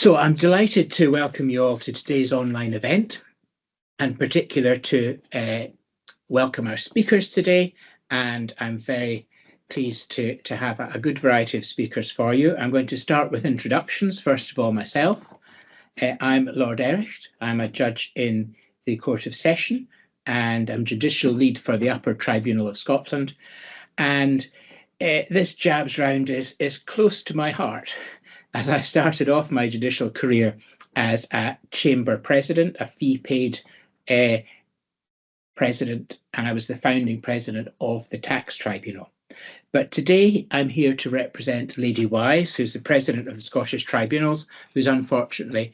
So I'm delighted to welcome you all to today's online event, and in particular to welcome our speakers today. And I'm very pleased to have a good variety of speakers for you. I'm going to start with introductions. First of all, myself. I'm Lord Ericht. I'm a judge in the Court of Session, and I'm judicial lead for the Upper Tribunal of Scotland. And this jabs round is close to my heart, as I started off my judicial career as a chamber president, a fee-paid president, and I was the founding president of the Tax Tribunal. But today I'm here to represent Lady Wise, who's the president of the Scottish Tribunals, who's unfortunately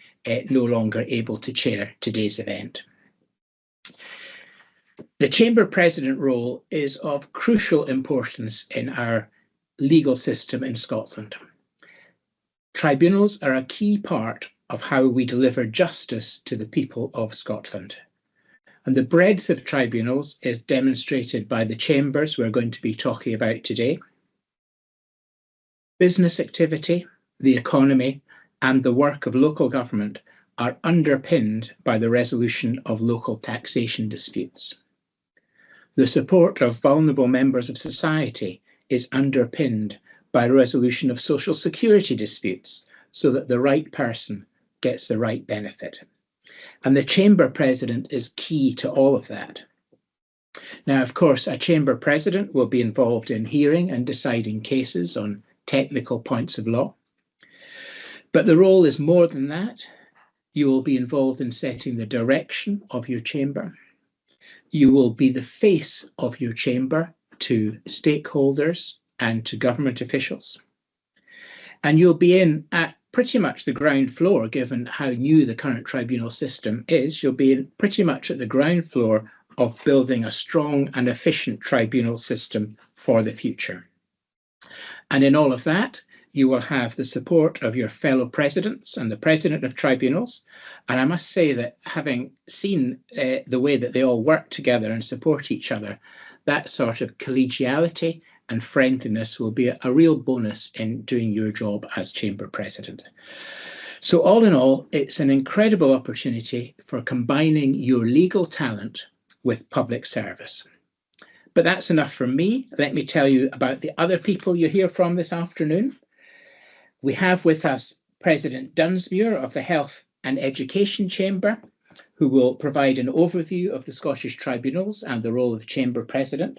no longer able to chair today's event. The chamber president role is of crucial importance in our legal system in Scotland. Tribunals are a key part of how we deliver justice to the people of Scotland. And the breadth of tribunals is demonstrated by the chambers we're going to be talking about today. Business activity, the economy, and the work of local government are underpinned by the resolution of local taxation disputes. The support of vulnerable members of society is underpinned by resolution of social security disputes so that the right person gets the right benefit. And the chamber president is key to all of that. Now, of course, a chamber president will be involved in hearing and deciding cases on technical points of law. But the role is more than that. You will be involved in setting the direction of your chamber. You will be the face of your chamber to stakeholders and to government officials. And you'll be in at pretty much the ground floor, given how new the current tribunal system is. You'll be in pretty much at the ground floor of building a strong and efficient tribunal system for the future. And in all of that, you will have the support of your fellow presidents and the president of tribunals. And I must say that having seen the way that they all work together and support each other, that sort of collegiality and friendliness will be a real bonus in doing your job as chamber president. So all in all, it's an incredible opportunity for combining your legal talent with public service. But that's enough from me. Let me tell you about the other people you hear from this afternoon. We have with us President Dunsmuir of the Health and Education Chamber, who will provide an overview of the Scottish Tribunals and the role of chamber president.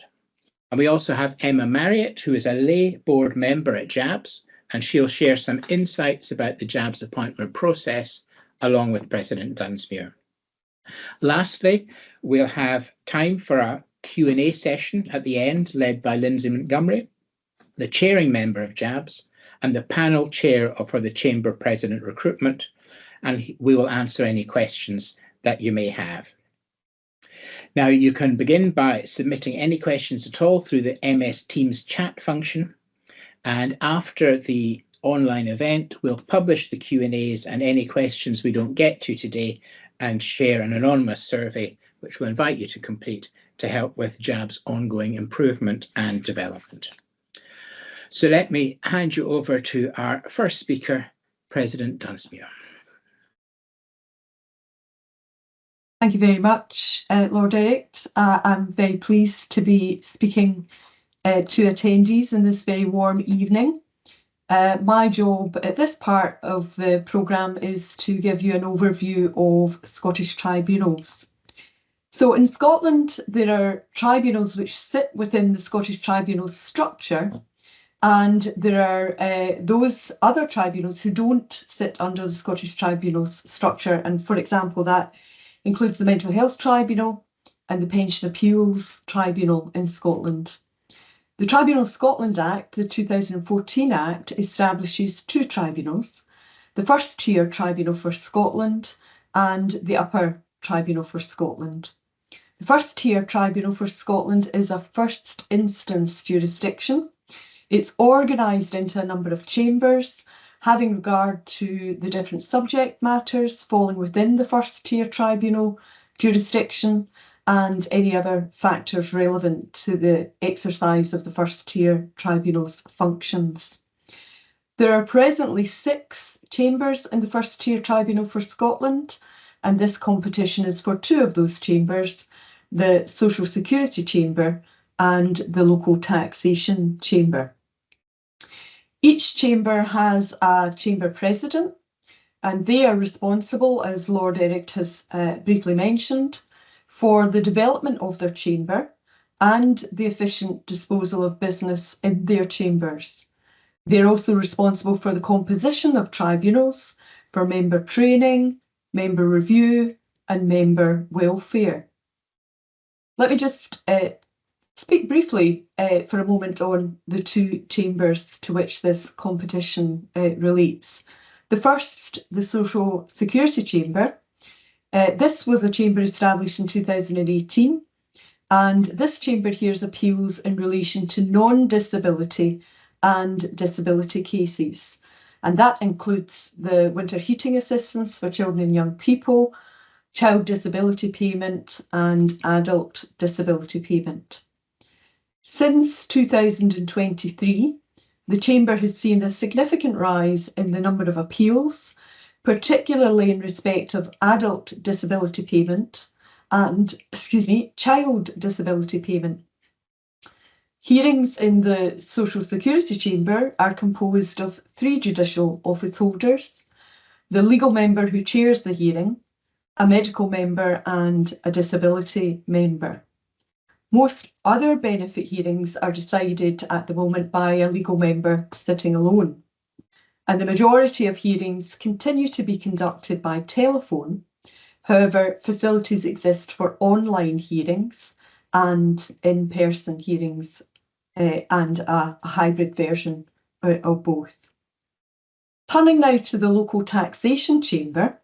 And we also have Emma Marriott, who is a lay board member at JABS, and she'll share some insights about the JABS appointment process, along with President Dunsmuir. Lastly, we'll have time for a Q&A session at the end, led by Lindsay Montgomery, the chairing member of JABS, and the panel chair for the chamber president recruitment, and we will answer any questions that you may have. Now, you can begin by submitting any questions at all through the MS Teams chat function. And after the online event, we'll publish the Q&As and any questions we don't get to today and share an anonymous survey, which we'll invite you to complete to help with JAB's ongoing improvement and development. So let me hand you over to our first speaker, President Dunsmuir. Thank you very much, Lord Ericht. I'm very pleased to be speaking to attendees in this very warm evening. My job at this part of the programme is to give you an overview of Scottish tribunals. So in Scotland, there are tribunals which sit within the Scottish Tribunals structure, and there are those other tribunals who don't sit under the Scottish Tribunals structure. And for example, that includes the Mental Health Tribunal and the Pension Appeals Tribunal in Scotland. The Tribunal Scotland Act, the 2014 Act, establishes two tribunals, the First Tier Tribunal for Scotland and the Upper Tribunal for Scotland. The First Tier Tribunal for Scotland is a first instance jurisdiction. It's organised into a number of chambers, having regard to the different subject matters falling within the First Tier Tribunal jurisdiction and any other factors relevant to the exercise of the First Tier Tribunal's functions. There are presently 6 chambers in the First Tier Tribunal for Scotland, and this competition is for 2 of those chambers, the Social Security Chamber and the Local Taxation Chamber. Each chamber has a chamber president, and they are responsible, as Lord Ericht has briefly mentioned, for the development of their chamber and the efficient disposal of business in their chambers. They're also responsible for the composition of tribunals, for member training, member review, and member welfare. Let me just speak briefly for a moment on the 2 chambers to which this competition relates. The first, the Social Security Chamber. This was a chamber established in 2018, and this chamber hears appeals in relation to non-disability and disability cases. And that includes the winter heating assistance for children and young people, child disability payment, and adult disability payment. Since 2023, the chamber has seen a significant rise in the number of appeals, particularly in respect of adult disability payment and, child disability payment. Hearings in the Social Security Chamber are composed of 3 judicial office holders, the legal member who chairs the hearing, a medical member and a disability member. Most other benefit hearings are decided at the moment by a legal member sitting alone. And the majority of hearings continue to be conducted by telephone. However, facilities exist for online hearings and in-person hearings and a hybrid version of both. Turning now to the Local Taxation Chamber.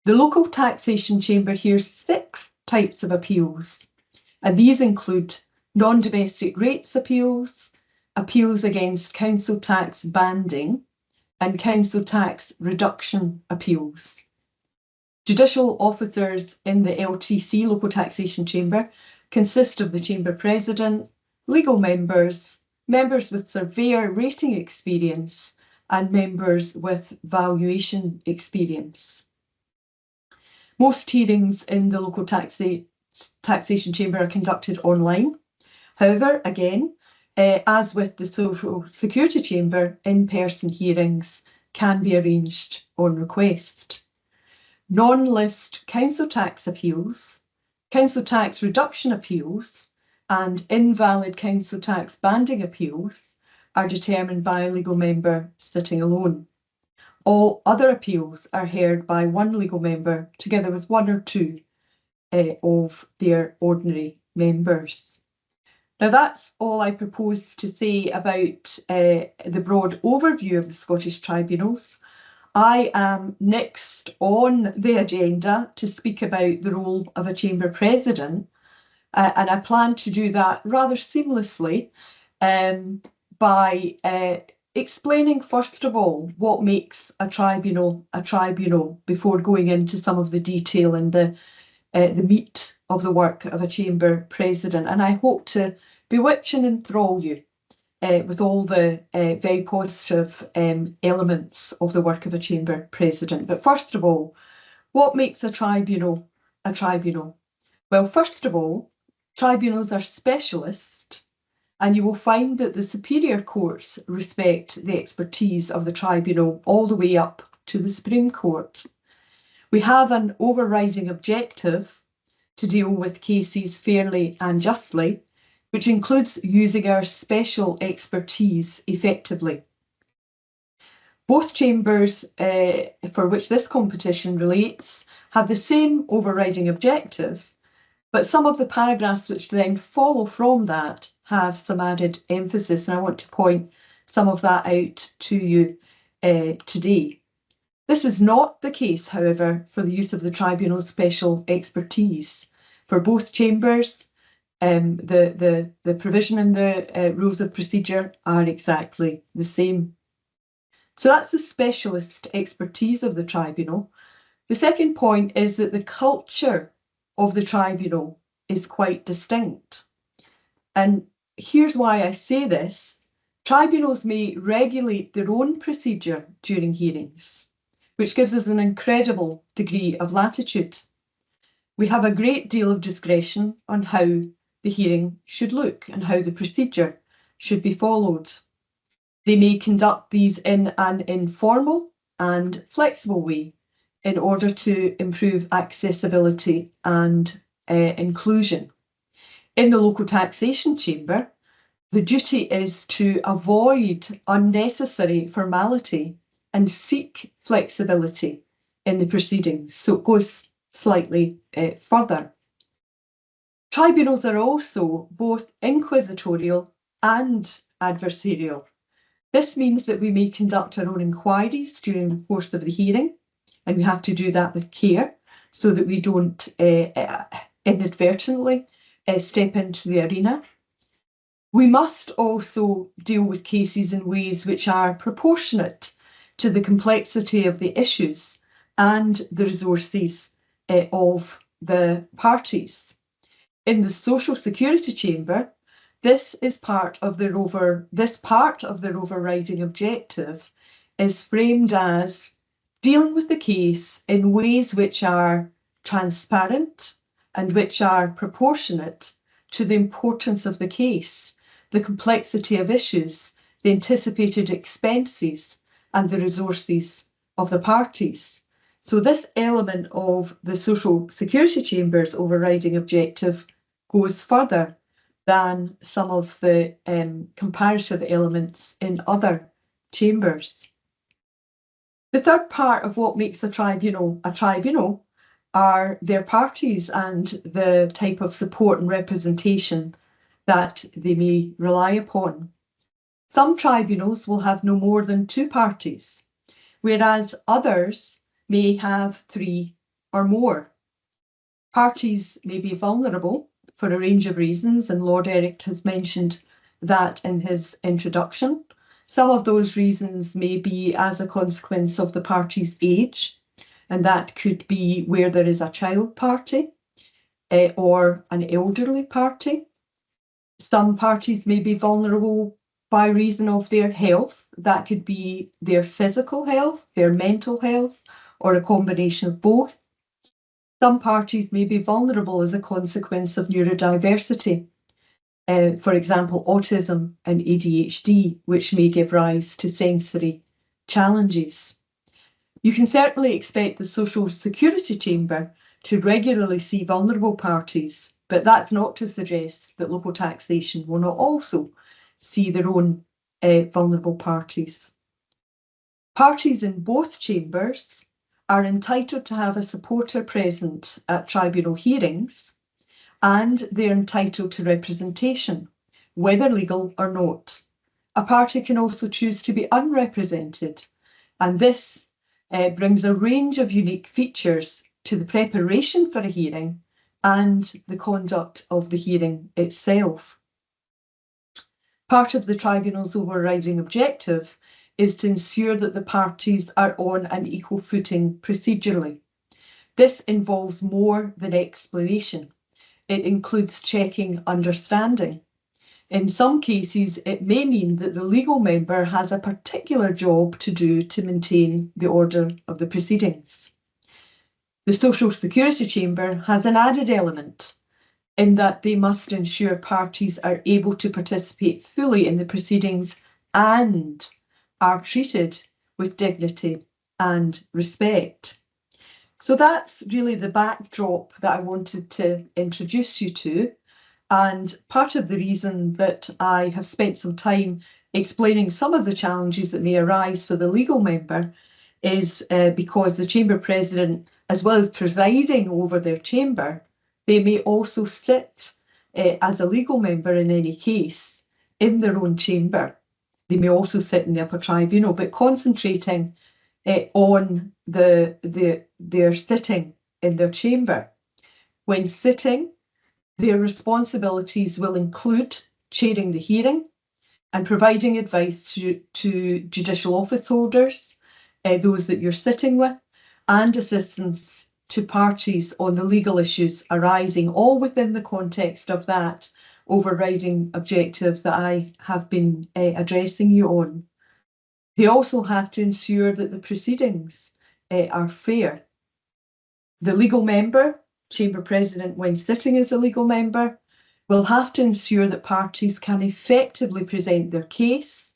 The Local Taxation Chamber hears 6 types of appeals, and these include non-domestic rates appeals, appeals against council tax banding, and council tax reduction appeals. Judicial officers in the LTC, Local Taxation Chamber, consist of the chamber president, legal members, members with surveyor rating experience, and members with valuation experience. Most hearings in the Local Taxation Chamber are conducted online. However, again, as with the Social Security Chamber, in-person hearings can be arranged on request. Non-list council tax appeals, council tax reduction appeals, and invalid council tax banding appeals are determined by a legal member sitting alone. All other appeals are heard by one legal member together with 1 or 2 of their ordinary members. Now that's all I propose to say about the broad overview of the Scottish Tribunals. I am next on the agenda to speak about the role of a Chamber President, and I plan to do that rather seamlessly by explaining first of all what makes a tribunal before going into some of the detail and the meat of the work of a Chamber President. And I hope to bewitch and enthrall you with all the very positive elements of the work of a Chamber President. But first of all, what makes a tribunal a tribunal? Well, first of all, tribunals are specialist, and you will find that the superior courts respect the expertise of the tribunal all the way up to the Supreme Court. We have an overriding objective to deal with cases fairly and justly, which includes using our special expertise effectively. Both chambers for which this competition relates have the same overriding objective, but some of the paragraphs which then follow from that have some added emphasis, and I want to point some of that out to you today. This is not the case, however, for the use of the tribunal's special expertise. For both chambers, the provision in the rules of procedure are exactly the same. So that's the specialist expertise of the tribunal. The second point is that the culture of the tribunal is quite distinct. And here's why I say this. Tribunals may regulate their own procedure during hearings, which gives us an incredible degree of latitude. We have a great deal of discretion on how the hearing should look and how the procedure should be followed. They may conduct these in an informal and flexible way in order to improve accessibility and inclusion. In the local taxation chamber, the duty is to avoid unnecessary formality and seek flexibility in the proceedings. So it goes slightly further. Tribunals are also both inquisitorial and adversarial. This means that we may conduct our own inquiries during the course of the hearing, and we have to do that with care so that we don't inadvertently step into the arena. We must also deal with cases in ways which are proportionate to the complexity of the issues and the resources of the parties. In the Social Security Chamber, this part of their overriding objective is framed as dealing with the case in ways which are transparent and which are proportionate to the importance of the case, the complexity of issues, the anticipated expenses, and the resources of the parties. So this element of the Social Security Chamber's overriding objective goes further than some of the comparative elements in other chambers. The third part of what makes a tribunal are their parties and the type of support and representation that they may rely upon. Some tribunals will have no more than 2 parties, whereas others may have 3 or more. Parties may be vulnerable for a range of reasons, and Lord Ericht has mentioned that in his introduction. Some of those reasons may be as a consequence of the party's age, and that could be where there is a child party or an elderly party. Some parties may be vulnerable by reason of their health. That could be their physical health, their mental health, or a combination of both. Some parties may be vulnerable as a consequence of neurodiversity, for example, autism and ADHD, which may give rise to sensory challenges. You can certainly expect the Social Security Chamber to regularly see vulnerable parties, but that's not to suggest that local taxation will not also see their own vulnerable parties. Parties in both chambers are entitled to have a supporter present at tribunal hearings, and they're entitled to representation, whether legal or not. A party can also choose to be unrepresented, and this brings a range of unique features to the preparation for a hearing and the conduct of the hearing itself. Part of the tribunal's overriding objective is to ensure that the parties are on an equal footing procedurally. This involves more than explanation. It includes checking understanding. In some cases, it may mean that the legal member has a particular job to do to maintain the order of the proceedings. The Social Security Chamber has an added element in that they must ensure parties are able to participate fully in the proceedings and are treated with dignity and respect. So that's really the backdrop that I wanted to introduce you to. And part of the reason that I have spent some time explaining some of the challenges that may arise for the legal member is because the chamber president, as well as presiding over their chamber, they may also sit as a legal member in any case in their own chamber. They may also sit in the upper tribunal, but concentrating on their sitting in their chamber. When sitting, their responsibilities will include chairing the hearing and providing advice to judicial office holders, those that you're sitting with, and assistance to parties on the legal issues arising, all within the context of that overriding objective that I have been addressing you on. They also have to ensure that the proceedings are fair. The legal member, Chamber President, when sitting as a legal member, will have to ensure that parties can effectively present their case,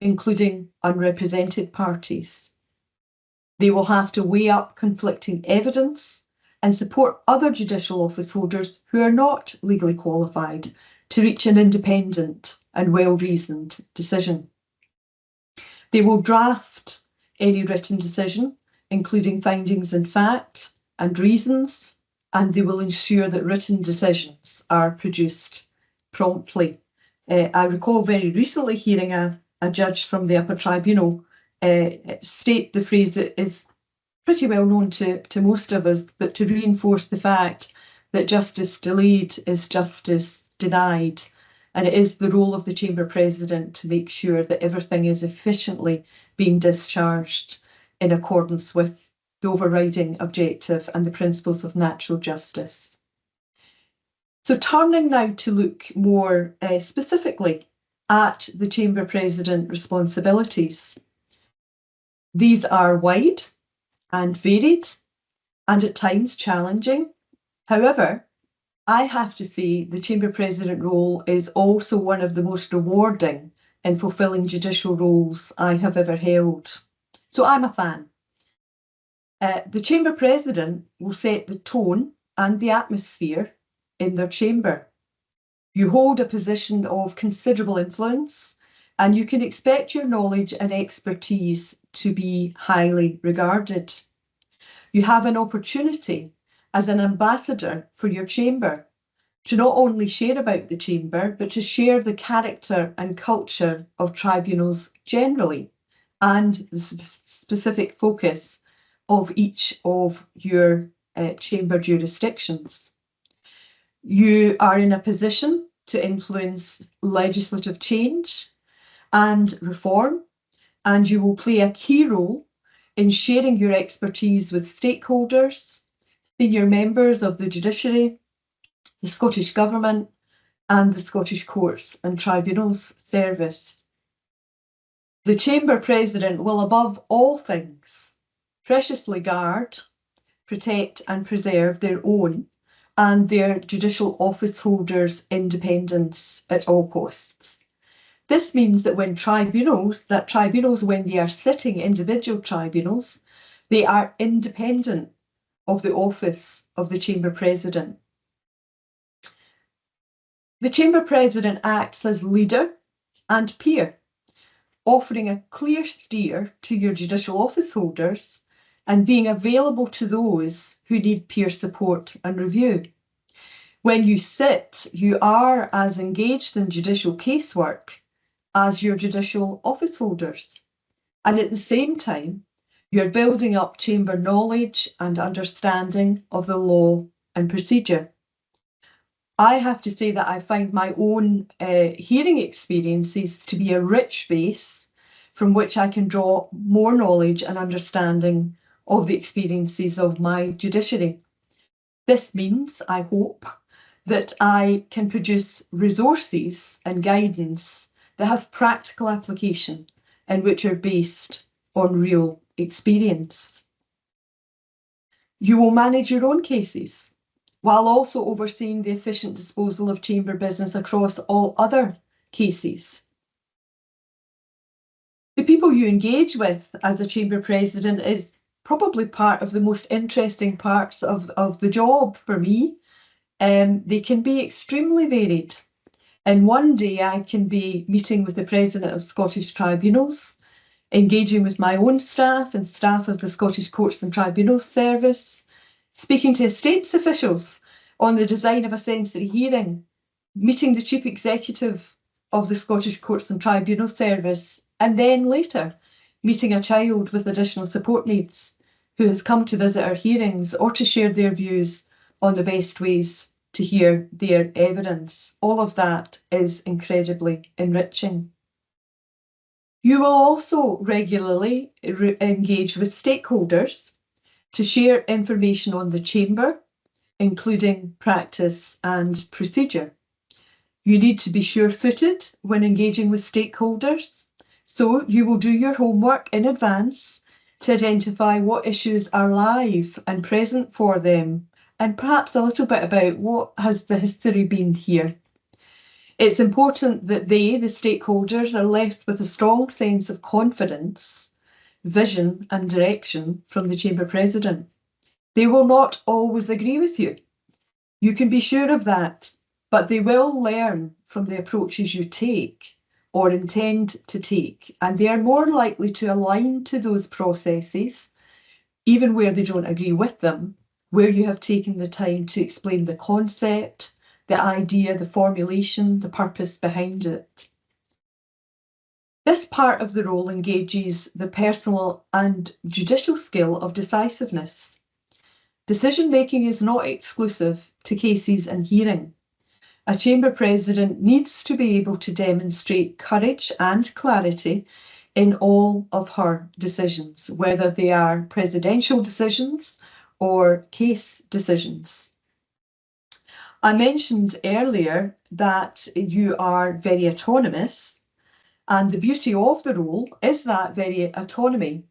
including unrepresented parties. They will have to weigh up conflicting evidence and support other judicial office holders who are not legally qualified to reach an independent and well-reasoned decision. They will draft any written decision, including findings and facts and reasons, and they will ensure that written decisions are produced promptly. I recall very recently hearing a judge from the upper tribunal state the phrase that is pretty well known to most of us, but to reinforce the fact that justice delayed is justice denied. And it is the role of the Chamber President to make sure that everything is efficiently being discharged in accordance with the overriding objective and the principles of natural justice. So turning now to look more specifically at the Chamber President responsibilities. These are wide and varied and at times challenging. However, I have to say the Chamber President role is also one of the most rewarding in fulfilling judicial roles I have ever held. So I'm a fan. The Chamber President will set the tone and the atmosphere in their chamber. You hold a position of considerable influence, and you can expect your knowledge and expertise to be highly regarded. You have an opportunity as an ambassador for your chamber to not only share about the chamber, but to share the character and culture of tribunals generally and the specific focus of each of your chamber jurisdictions. You are in a position to influence legislative change and reform, and you will play a key role in sharing your expertise with stakeholders, senior members of the judiciary, the Scottish Government, and the Scottish Courts and Tribunals Service. The Chamber President will, above all things, preciously guard, protect and preserve their own and their judicial office holders' independence at all costs. This means that when tribunals, when they are sitting individual tribunals, they are independent of the office of the Chamber President. The Chamber President acts as leader and peer, offering a clear steer to your judicial office holders and being available to those who need peer support and review. When you sit, you are as engaged in judicial casework as your judicial office holders. And at the same time, you're building up chamber knowledge and understanding of the law and procedure. I have to say that I find my own hearing experiences to be a rich base from which I can draw more knowledge and understanding of the experiences of my judiciary. This means, I hope, that I can produce resources and guidance that have practical application and which are based on real experience. You will manage your own cases while also overseeing the efficient disposal of chamber business across all other cases. The people you engage with as a Chamber President is probably part of the most interesting parts of the job for me. They can be extremely varied. And one day I can be meeting with the President of Scottish Tribunals, engaging with my own staff and staff of the Scottish Courts and Tribunals Service, speaking to estates officials on the design of a sensory hearing, meeting the Chief Executive of the Scottish Courts and Tribunals Service, and then later meeting a child with additional support needs who has come to visit our hearings or to share their views on the best ways to hear their evidence. All of that is incredibly enriching. You will also regularly engage with stakeholders to share information on the Chamber, including practice and procedure. You need to be sure-footed when engaging with stakeholders, so you will do your homework in advance to identify what issues are live and present for them, and perhaps a little bit about what has the history been here. It's important that they, the stakeholders, are left with a strong sense of confidence, vision and direction from the Chamber President. They will not always agree with you. You can be sure of that, but they will learn from the approaches you take or intend to take, and they are more likely to align to those processes, even where they don't agree with them, where you have taken the time to explain the concept, the idea, the formulation, the purpose behind it. This part of the role engages the personal and judicial skill of decisiveness. Decision-making is not exclusive to cases and hearing. A Chamber President needs to be able to demonstrate courage and clarity in all of her decisions, whether they are presidential decisions or case decisions. I mentioned earlier that you are very autonomous, and the beauty of the role is that very autonomy.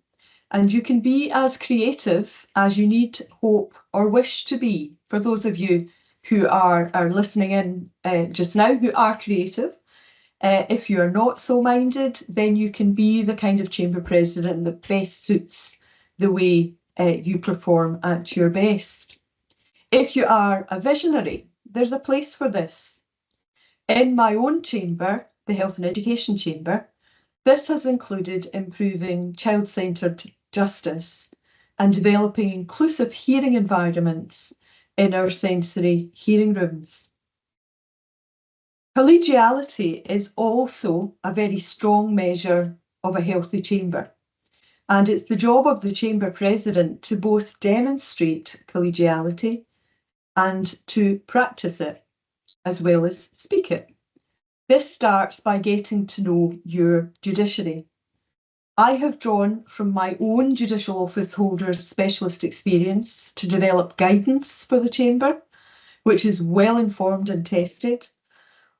And you can be as creative as you need, hope, or wish to be. For those of you who are listening in just now, who are creative, if you are not so minded, then you can be the kind of Chamber President that best suits the way you perform at your best. If you are a visionary, there's a place for this. In my own chamber, the Health and Education Chamber, this has included improving child-centred justice and developing inclusive hearing environments in our sensory hearing rooms. Collegiality is also a very strong measure of a healthy chamber, and it's the job of the Chamber President to both demonstrate collegiality and to practice it, as well as speak it. This starts by getting to know your judiciary. I have drawn from my own judicial office holders' specialist experience to develop guidance for the Chamber, which is well informed and tested.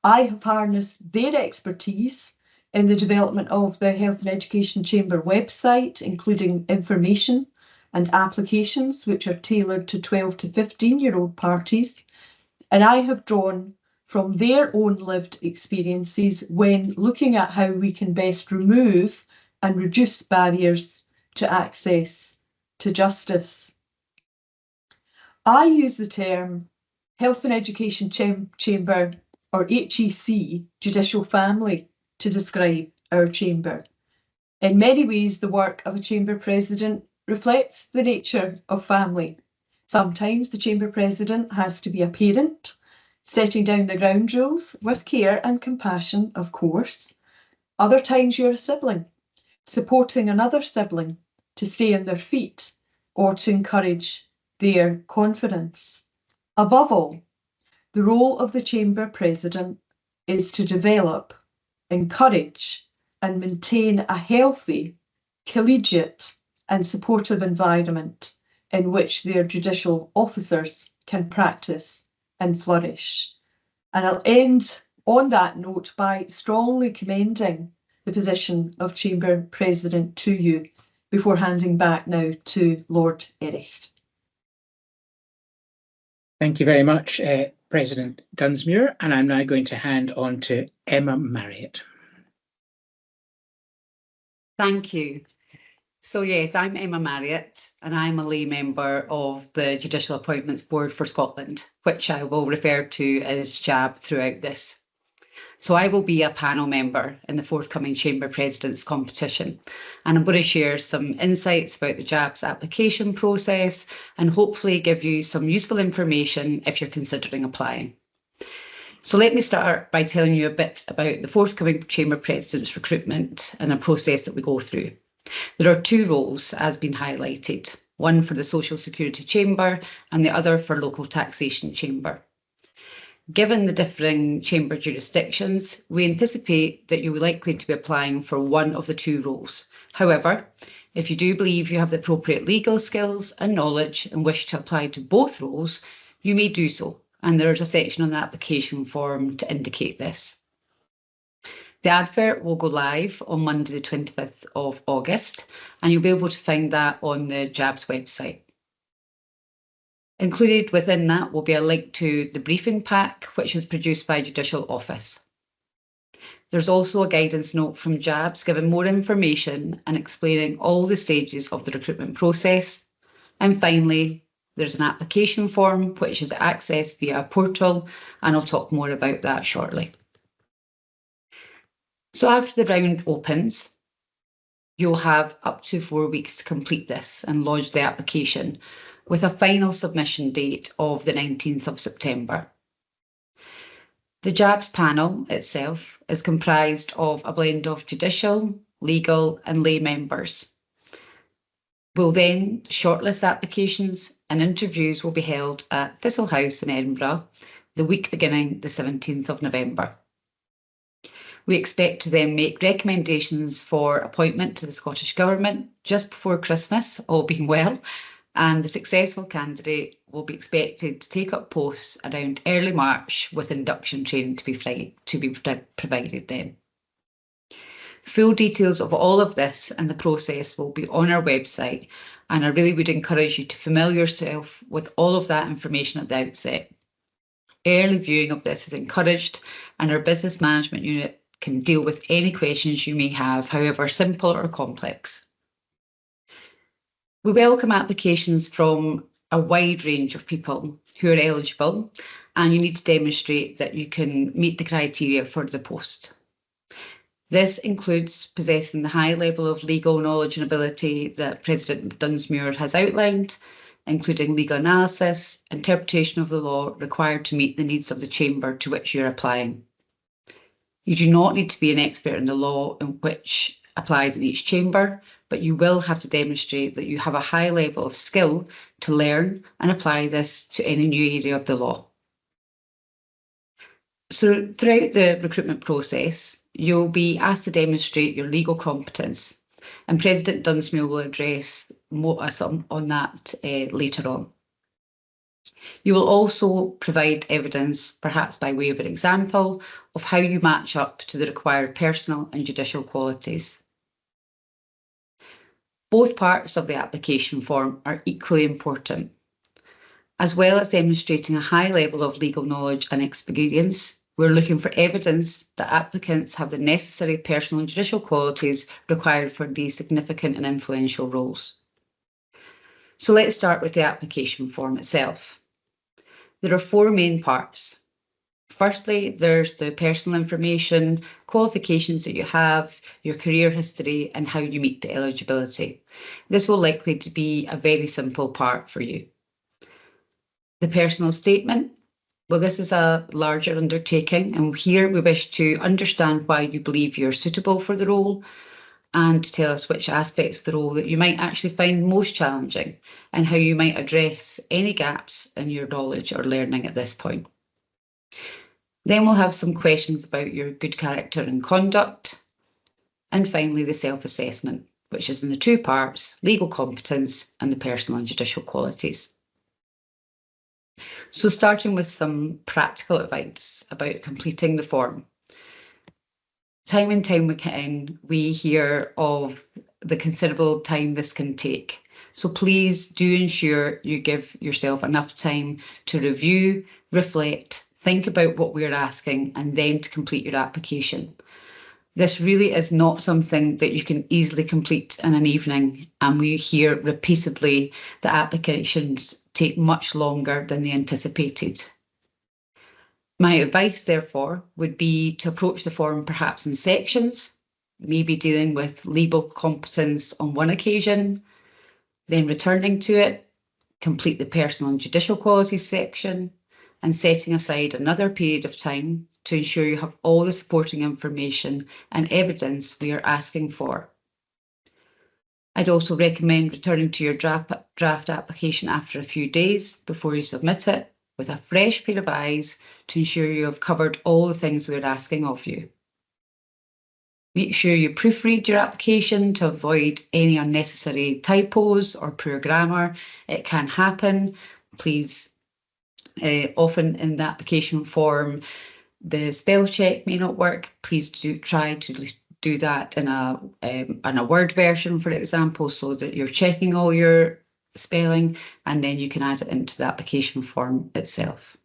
I have harnessed their expertise in the development of the Health and Education Chamber website, including information and applications which are tailored to 12 to 15-year-old parties. And I have drawn from their own lived experiences when looking at how we can best remove and reduce barriers to access to justice. I use the term Health and Education Chamber, or HEC, judicial family, to describe our chamber. In many ways, the work of a Chamber President reflects the nature of family. Sometimes the Chamber President has to be a parent, setting down the ground rules with care and compassion, of course. Other times you're a sibling, supporting another sibling to stay on their feet or to encourage their confidence. Above all, the role of the Chamber President is to develop, encourage, and maintain a healthy, collegiate, and supportive environment in which their judicial officers can practice and flourish. And I'll end on that note by strongly commending the position of Chamber President to you before handing back now to Lord Ericht. Thank you very much, President Dunsmuir, and I'm now going to hand on to Emma Marriott. Thank you. So yes, I'm Emma Marriott, and I'm a lay member of the Judicial Appointments Board for Scotland, which I will refer to as JAB throughout this. So I will be a panel member in the forthcoming Chamber President's competition, and I'm going to share some insights about the JAB's application process and hopefully give you some useful information if you're considering applying. So let me start by telling you a bit about the forthcoming Chamber President's recruitment and a process that we go through. There are two roles, as been highlighted, one for the Social Security Chamber and the other for Local Taxation Chamber. Given the differing chamber jurisdictions, we anticipate that you're likely to be applying for one of the two roles. However, if you do believe you have the appropriate legal skills and knowledge and wish to apply to both roles, you may do so, and there is a section on the application form to indicate this. The advert will go live on Monday the 25th of August, and you'll be able to find that on the JAB's website. Included within that will be a link to the briefing pack, which was produced by Judicial Office. There's also a guidance note from JABS giving more information and explaining all the stages of the recruitment process. And finally, there's an application form which is accessed via a portal, and I'll talk more about that shortly. So after the round opens, you'll have up to 4 weeks to complete this and lodge the application, with a final submission date of the 19th of September. The JABS panel itself is comprised of a blend of judicial, legal and lay members. We'll then shortlist applications, and interviews will be held at Thistle House in Edinburgh the week beginning the 17th of November. We expect to then make recommendations for appointment to the Scottish Government just before Christmas, all being well, and the successful candidate will be expected to take up posts around early March, with induction training to be provided then. Full details of all of this and the process will be on our website, and I really would encourage you to familiar yourself with all of that information at the outset. Early viewing of this is encouraged, and our business management unit can deal with any questions you may have, however simple or complex. We welcome applications from a wide range of people who are eligible, and you need to demonstrate that you can meet the criteria for the post. This includes possessing the high level of legal knowledge and ability that President Dunsmuir has outlined, including legal analysis, interpretation of the law required to meet the needs of the chamber to which you're applying. You do not need to be an expert in the law in which applies in each chamber, but you will have to demonstrate that you have a high level of skill to learn and apply this to any new area of the law. So throughout the recruitment process, you'll be asked to demonstrate your legal competence, and President Dunsmuir will address more on that later on. You will also provide evidence, perhaps by way of an example, of how you match up to the required personal and judicial qualities. Both parts of the application form are equally important. As well as demonstrating a high level of legal knowledge and experience, we're looking for evidence that applicants have the necessary personal and judicial qualities required for these significant and influential roles. So let's start with the application form itself. There are 4 main parts. Firstly, there's the personal information, qualifications that you have, your career history, and how you meet the eligibility. This will likely to be a very simple part for you. The personal statement, well, this is a larger undertaking, and here we wish to understand why you believe you're suitable for the role, and to tell us which aspects of the role that you might actually find most challenging, and how you might address any gaps in your knowledge or learning at this point. Then we'll have some questions about your good character and conduct. And finally, the self-assessment, which is in the 2 parts, legal competence and the personal and judicial qualities. So starting with some practical advice about completing the form. Time and time again, we hear of the considerable time this can take. So please do ensure you give yourself enough time to review, reflect, think about what we're asking, and then to complete your application. This really is not something that you can easily complete in an evening, and we hear repeatedly that applications take much longer than they anticipated. My advice, therefore, would be to approach the form perhaps in sections, maybe dealing with legal competence on one occasion, then returning to it, complete the personal and judicial qualities section, and setting aside another period of time to ensure you have all the supporting information and evidence we are asking for. I'd also recommend returning to your draft application after a few days before you submit it with a fresh pair of eyes to ensure you have covered all the things we're asking of you. Make sure you proofread your application to avoid any unnecessary typos or poor grammar. It can happen. Please Often in the application form, the spell check may not work. Please do try to do that in a Word version, for example, so that you're checking all your spelling, and then you can add it into the application form itself.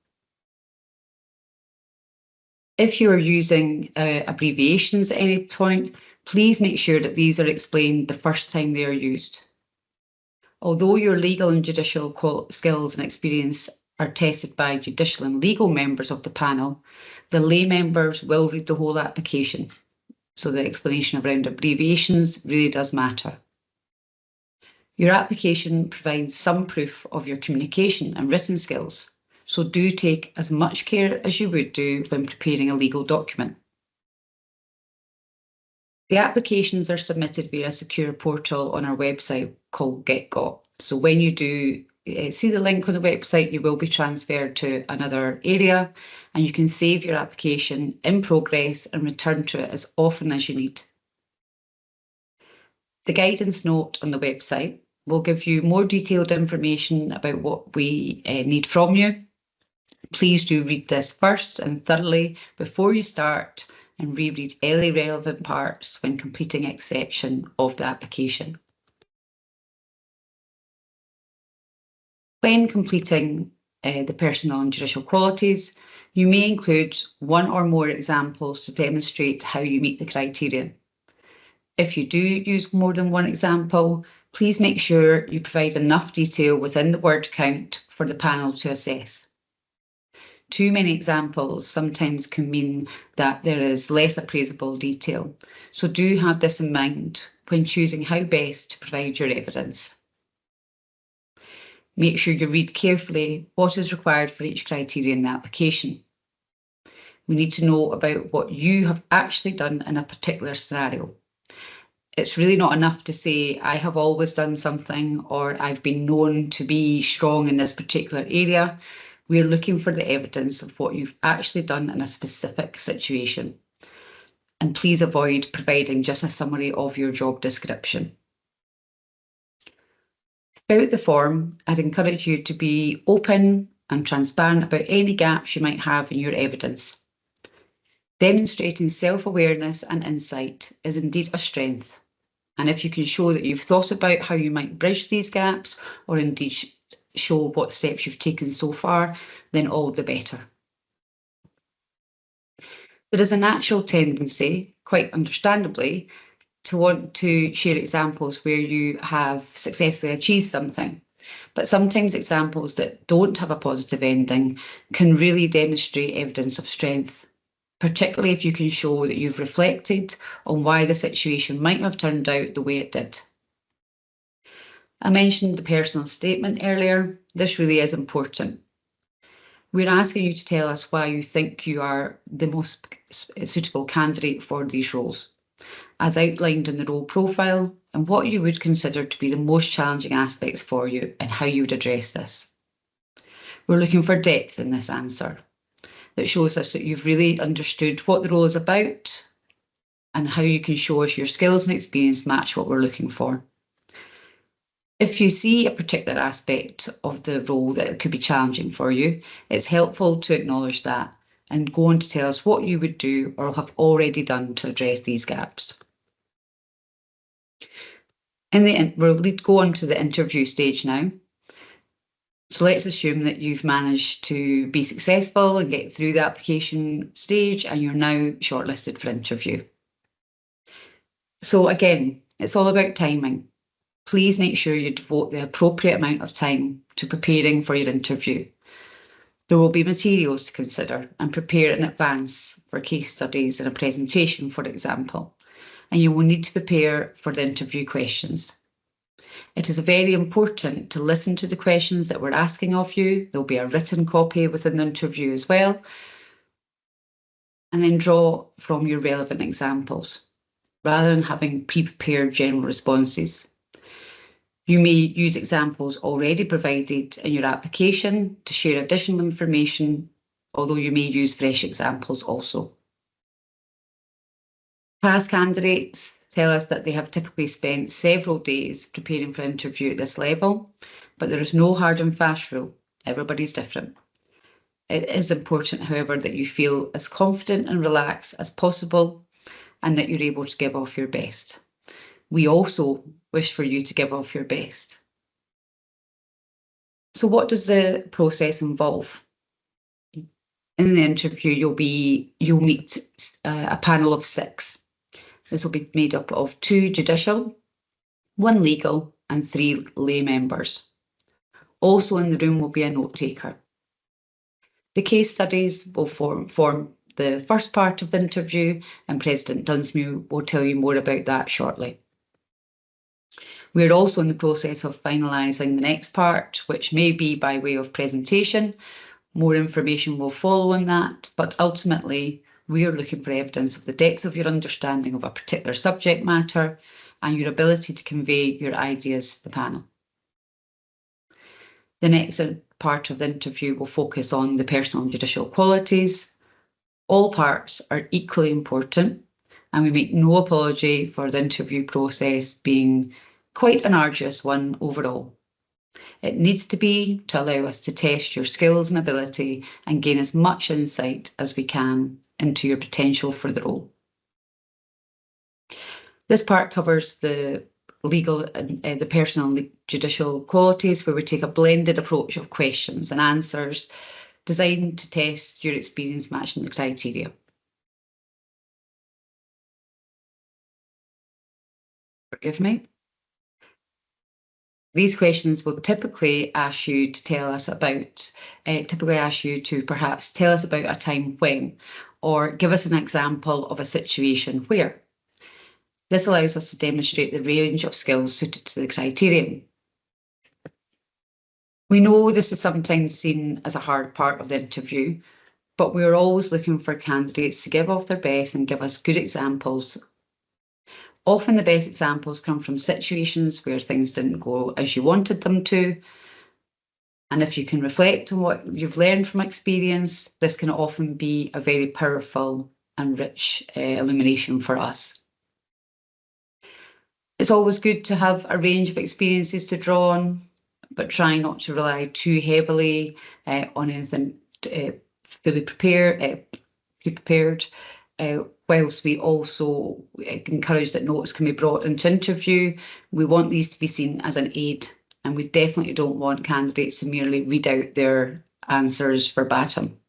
If you are using abbreviations at any point, please make sure that these are explained the first time they are used. Although your legal and judicial skills and experience are tested by judicial and legal members of the panel, the lay members will read the whole application. So the explanation around abbreviations really does matter. Your application provides some proof of your communication and written skills, so do take as much care as you would do when preparing a legal document. The applications are submitted via a secure portal on our website called GetGot. So when you do see the link on the website, you will be transferred to another area, and you can save your application in progress and return to it as often as you need. The guidance note on the website will give you more detailed information about what we need from you. Please do read this first and thoroughly before you start, and reread any relevant parts when completing each section of the application. When completing the personal and judicial qualities, you may include one or more examples to demonstrate how you meet the criterion. If you do use more than one example, please make sure you provide enough detail within the word count for the panel to assess. Too many examples sometimes can mean that there is less appraisable detail, so do have this in mind when choosing how best to provide your evidence. Make sure you read carefully what is required for each criteria in the application. We need to know about what you have actually done in a particular scenario. It's really not enough to say, I have always done something, or I've been known to be strong in this particular area. We're looking for the evidence of what you've actually done in a specific situation. And please avoid providing just a summary of your job description. Throughout the form, I'd encourage you to be open and transparent about any gaps you might have in your evidence. Demonstrating self-awareness and insight is indeed a strength. And if you can show that you've thought about how you might bridge these gaps, or indeed show what steps you've taken so far, then all the better. There is a natural tendency, quite understandably, to want to share examples where you have successfully achieved something. But sometimes examples that don't have a positive ending can really demonstrate evidence of strength, particularly if you can show that you've reflected on why the situation might have turned out the way it did. I mentioned the personal statement earlier. This really is important. We're asking you to tell us why you think you are the most suitable candidate for these roles, as outlined in the role profile, and what you would consider to be the most challenging aspects for you and how you would address this. We're looking for depth in this answer that shows us that you've really understood what the role is about and how you can show us your skills and experience match what we're looking for. If you see a particular aspect of the role that could be challenging for you, it's helpful to acknowledge that and go on to tell us what you would do or have already done to address these gaps. We'll go on to the interview stage now. So let's assume that you've managed to be successful and get through the application stage, and you're now shortlisted for interview. So again, it's all about timing. Please make sure you devote the appropriate amount of time to preparing for your interview. There will be materials to consider and prepare in advance for case studies and a presentation, for example, and you will need to prepare for the interview questions. It is very important to listen to the questions that we're asking of you. There'll be a written copy within the interview as well, and then draw from your relevant examples, rather than having pre-prepared general responses. You may use examples already provided in your application to share additional information, although you may use fresh examples also. Past candidates tell us that they have typically spent several days preparing for an interview at this level, but there is no hard and fast rule. Everybody's different. It is important, however, that you feel as confident and relaxed as possible and that you're able to give off your best. We also wish for you to give off your best. So what does the process involve? In the interview, you'll meet a panel of 6. This will be made up of 2 judicial, 1 legal and 3 lay members. Also in the room will be a note taker. The case studies will form the first part of the interview, and President Dunsmuir will tell you more about that shortly. We're also in the process of finalising the next part, which may be by way of presentation. More information will follow on that, but ultimately we are looking for evidence of the depth of your understanding of a particular subject matter and your ability to convey your ideas to the panel. The next part of the interview will focus on the personal and judicial qualities. All parts are equally important, and we make no apology for the interview process being quite an arduous one overall. It needs to be to allow us to test your skills and ability and gain as much insight as we can into your potential for the role. This part covers the legal and the personal and judicial qualities, where we take a blended approach of questions and answers designed to test your experience matching the criteria. Forgive me. These questions will typically ask you to perhaps tell us about a time when, or give us an example of a situation where. This allows us to demonstrate the range of skills suited to the criterion. We know this is sometimes seen as a hard part of the interview, but we're always looking for candidates to give off their best and give us good examples. Often the best examples come from situations where things didn't go as you wanted them to. And if you can reflect on what you've learned from experience, this can often be a very powerful and rich illumination for us. It's always good to have a range of experiences to draw on, but try not to rely too heavily on anything fully prepared. Whilst we also encourage that notes can be brought into interview, we want these to be seen as an aid, and we definitely don't want candidates to merely read out their answers verbatim.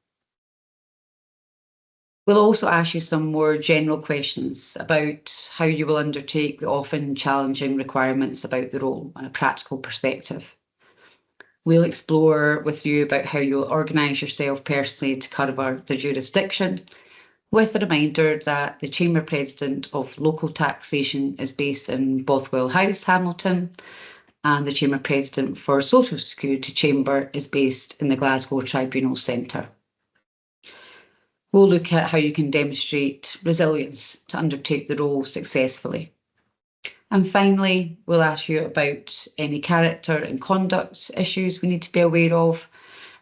We'll also ask you some more general questions about how you will undertake the often challenging requirements about the role on a practical perspective. We'll explore with you about how you'll organise yourself personally to cover the jurisdiction, with a reminder that the Chamber President of Local Taxation is based in Bothwell House, Hamilton, and the Chamber President for Social Security Chamber is based in the Glasgow Tribunal Centre. We'll look at how you can demonstrate resilience to undertake the role successfully. And finally, we'll ask you about any character and conduct issues we need to be aware of,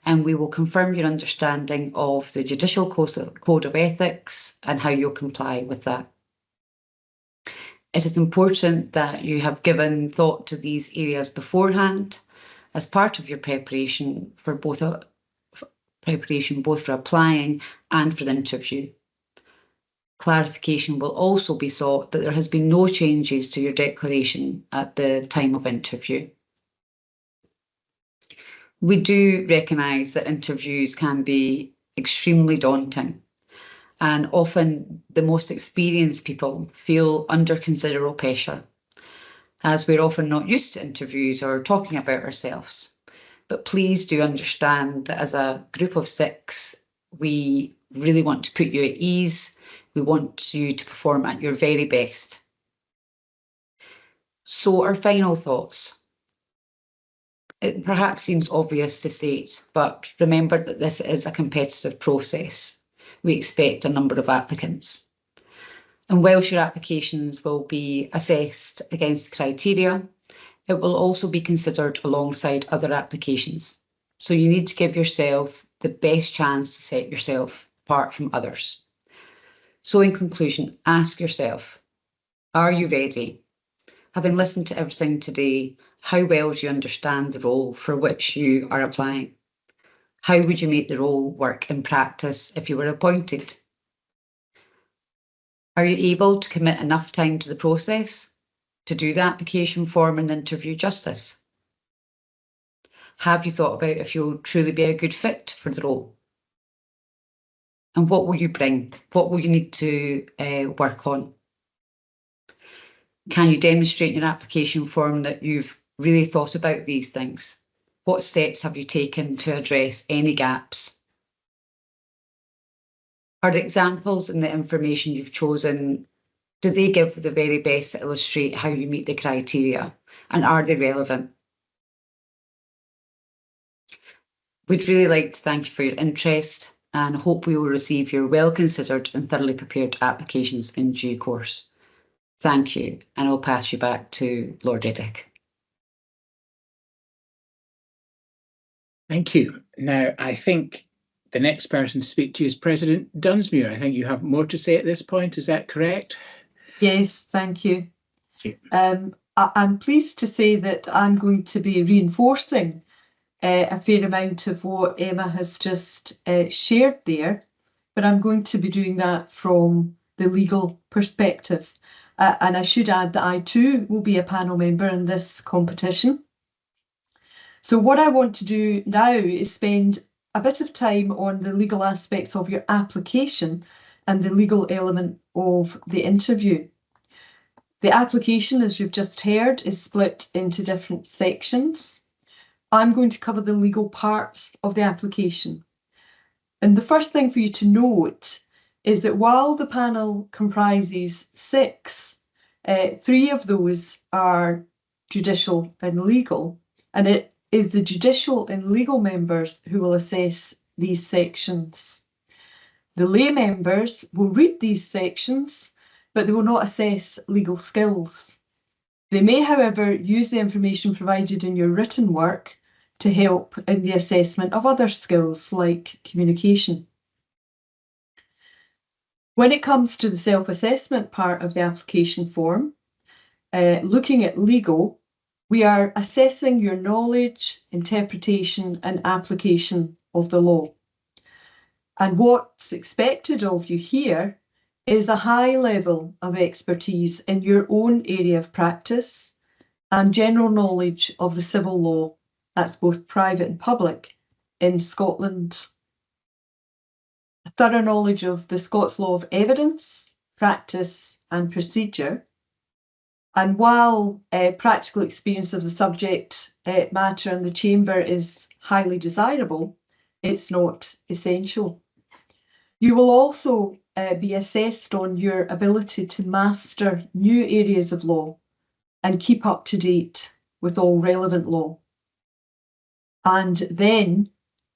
and we will confirm your understanding of the Judicial Code of Ethics and how you'll comply with that. It is important that you have given thought to these areas beforehand as part of your preparation both for applying and for the interview. Clarification will also be sought that there has been no changes to your declaration at the time of interview. We do recognise that interviews can be extremely daunting, and often the most experienced people feel under considerable pressure, as we're often not used to interviews or talking about ourselves. But please do understand that as a group of 6, we really want to put you at ease. We want you to perform at your very best. So our final thoughts. It perhaps seems obvious to state, but remember that this is a competitive process. We expect a number of applicants. And whilst your applications will be assessed against the criteria, it will also be considered alongside other applications. So you need to give yourself the best chance to set yourself apart from others. So in conclusion, ask yourself, are you ready? Having listened to everything today, how well do you understand the role for which you are applying? How would you make the role work in practice if you were appointed? Are you able to commit enough time to the process to do the application form and interview justice? Have you thought about if you'll truly be a good fit for the role? And what will you bring? What will you need to work on? Can you demonstrate in your application form that you've really thought about these things? What steps have you taken to address any gaps? Are the examples and the information you've chosen, do they give the very best to illustrate how you meet the criteria? And are they relevant? We'd really like to thank you for your interest and hope we will receive your well-considered and thoroughly prepared applications in due course. Thank you, and I'll pass you back to Lord Ericht. Thank you. Now, I think the next person to speak to you is President Dunsmuir. I think you have more to say at this point. Is that correct? Yes, thank you. Thank you. I'm pleased to say that I'm going to be reinforcing a fair amount of what Emma has just shared there, but I'm going to be doing that from the legal perspective. And I should add that I too will be a panel member in this competition. So what I want to do now is spend a bit of time on the legal aspects of your application and the legal element of the interview. The application, as you've just heard, is split into different sections. I'm going to cover the legal parts of the application. And the first thing for you to note is that while the panel comprises 6, 3 of those are judicial and legal, and it is the judicial and legal members who will assess these sections. The lay members will read these sections, but they will not assess legal skills. They may, however, use the information provided in your written work to help in the assessment of other skills like communication. When it comes to the self-assessment part of the application form, looking at legal, we are assessing your knowledge, interpretation and application of the law. And what's expected of you here is a high level of expertise in your own area of practice and general knowledge of the civil law, that's both private and public, in Scotland. A thorough knowledge of the Scots law of evidence, practice and procedure. And while practical experience of the subject matter in the chamber is highly desirable, it's not essential. You will also be assessed on your ability to master new areas of law and keep up to date with all relevant law. And then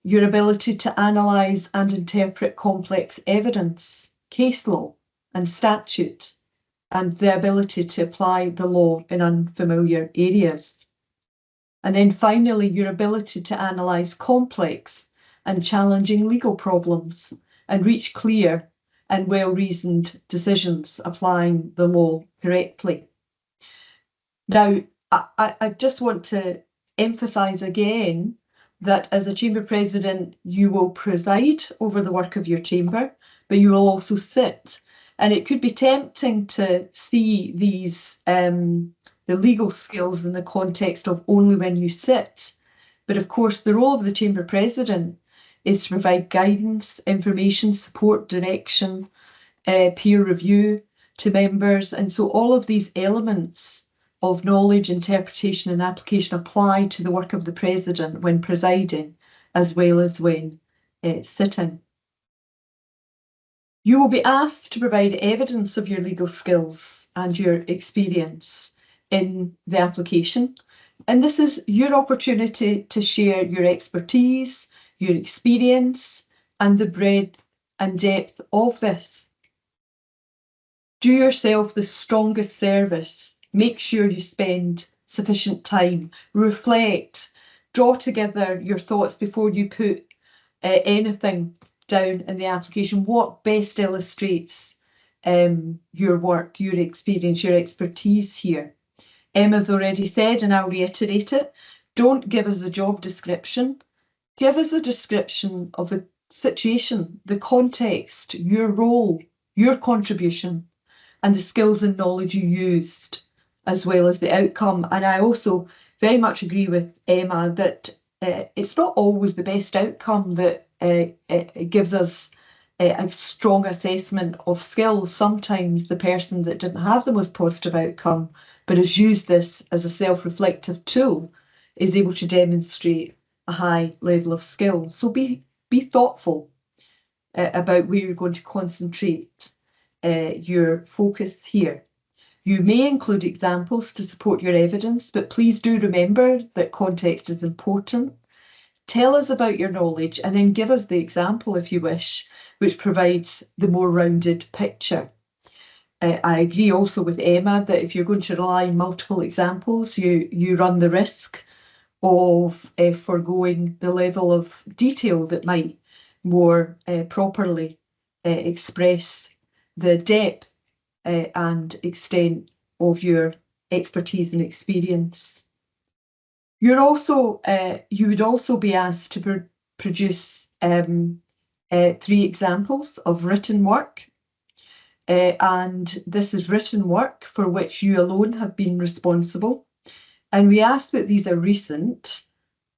your ability to analyse and interpret complex evidence, case law and statute, and the ability to apply the law in unfamiliar areas. And then finally, your ability to analyse complex and challenging legal problems and reach clear and well-reasoned decisions applying the law correctly. Now, I just want to emphasise again that as a chamber president, you will preside over the work of your chamber, but you will also sit. And it could be tempting to see these, the legal skills in the context of only when you sit. But of course, the role of the chamber president is to provide guidance, information, support, direction, peer review to members. And so all of these elements of knowledge, interpretation and application apply to the work of the president when presiding, as well as when sitting. You will be asked to provide evidence of your legal skills and your experience in the application. And this is your opportunity to share your expertise, your experience, and the breadth and depth of this. Do yourself the strongest service. Make sure you spend sufficient time, reflect, draw together your thoughts before you put anything down in the application. What best illustrates your work, your experience, your expertise here? Emma's already said, and I'll reiterate it, don't give us a job description. give us a description of the situation, the context, your role, your contribution, and the skills and knowledge you used, as well as the outcome. And I also very much agree with Emma that it's not always the best outcome that it gives us a strong assessment of skills. Sometimes the person that didn't have the most positive outcome, but has used this as a self-reflective tool, is able to demonstrate a high level of skill. So be thoughtful about where you're going to concentrate your focus here. You may include examples to support your evidence, but please do remember that context is important. Tell us about your knowledge and then give us the example if you wish, which provides the more rounded picture. I agree also with Emma that if you're going to rely on multiple examples, you run the risk of foregoing the level of detail that might more properly express the depth and extent of your expertise and experience. You would also be asked to produce 3 examples of written work, and this is written work for which you alone have been responsible. And we ask that these are recent.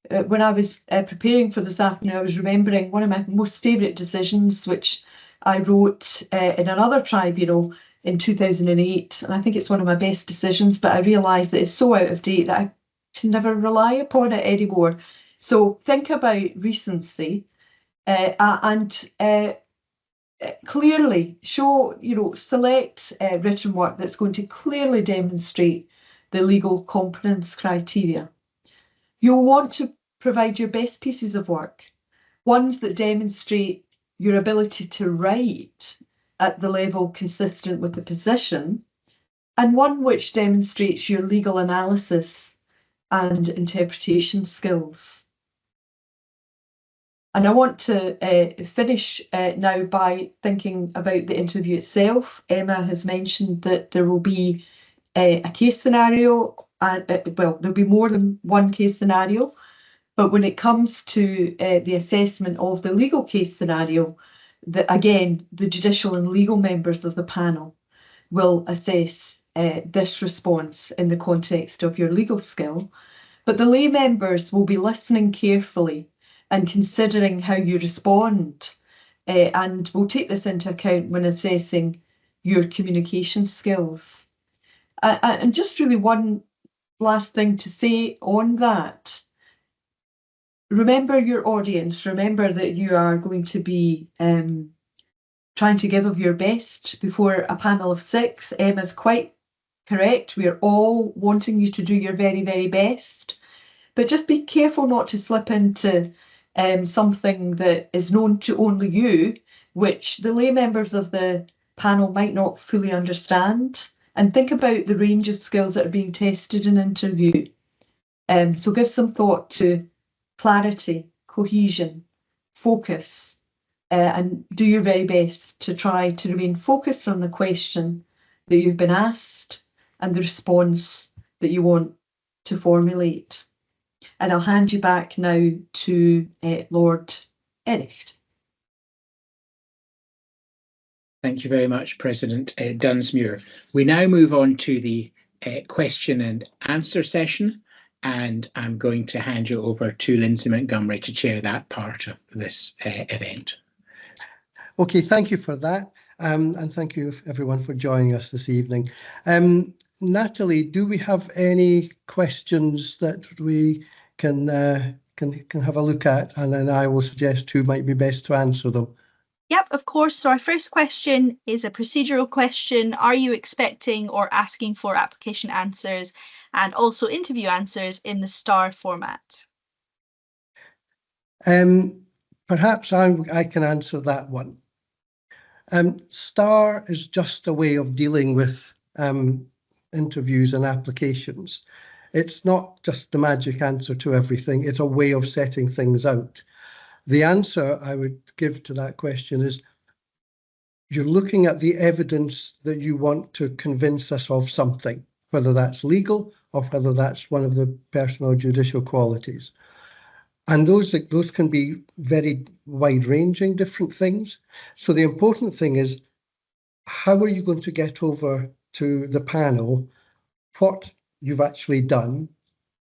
When I was preparing for this afternoon, I was remembering one of my most favourite decisions, which I wrote in another tribunal in 2008. And I think it's one of my best decisions, but I realised that it's so out of date that I can never rely upon it anymore. So think about recency and clearly show, select written work that's going to clearly demonstrate the legal competence criteria. You'll want to provide your best pieces of work, ones that demonstrate your ability to write at the level consistent with the position, and one which demonstrates your legal analysis and interpretation skills. And I want to finish now by thinking about the interview itself. Emma has mentioned that there will be a case scenario, and well, there'll be more than one case scenario, but when it comes to the assessment of the legal case scenario, again, the judicial and legal members of the panel will assess this response in the context of your legal skill, but the lay members will be listening carefully and considering how you respond, and will take this into account when assessing your communication skills. And just really one last thing to say on that. Remember your audience. Remember that you are going to be trying to give of your best before a panel of 6. Emma's quite correct. We are all wanting you to do your very, very best. But just be careful not to slip into something that is known to only you, which the lay members of the panel might not fully understand. And think about the range of skills that are being tested in interview. So give some thought to clarity, cohesion, focus, and do your very best to try to remain focused on the question that you've been asked and the response that you want to formulate. And I'll hand you back now to Lord Ericht. Thank you very much, President Dunsmuir. We now move on to the question and answer session, and I'm going to hand you over to Lindsay Montgomery to chair that part of this event. Okay, thank you for that, and thank you everyone for joining us this evening. Natalie, do we have any questions that we can have a look at, and then I will suggest who might be best to answer them? Yep, of course. So our first question is a procedural question. Are you expecting or asking for application answers and also interview answers in the STAR format? Perhaps I can answer that one. STAR is just a way of dealing with interviews and applications. It's not just the magic answer to everything. It's a way of setting things out. The answer I would give to that question is you're looking at the evidence that you want to convince us of something, whether that's legal or whether that's one of the personal judicial qualities. And those can be very wide-ranging different things. So the important thing is, how are you going to get over to the panel what you've actually done,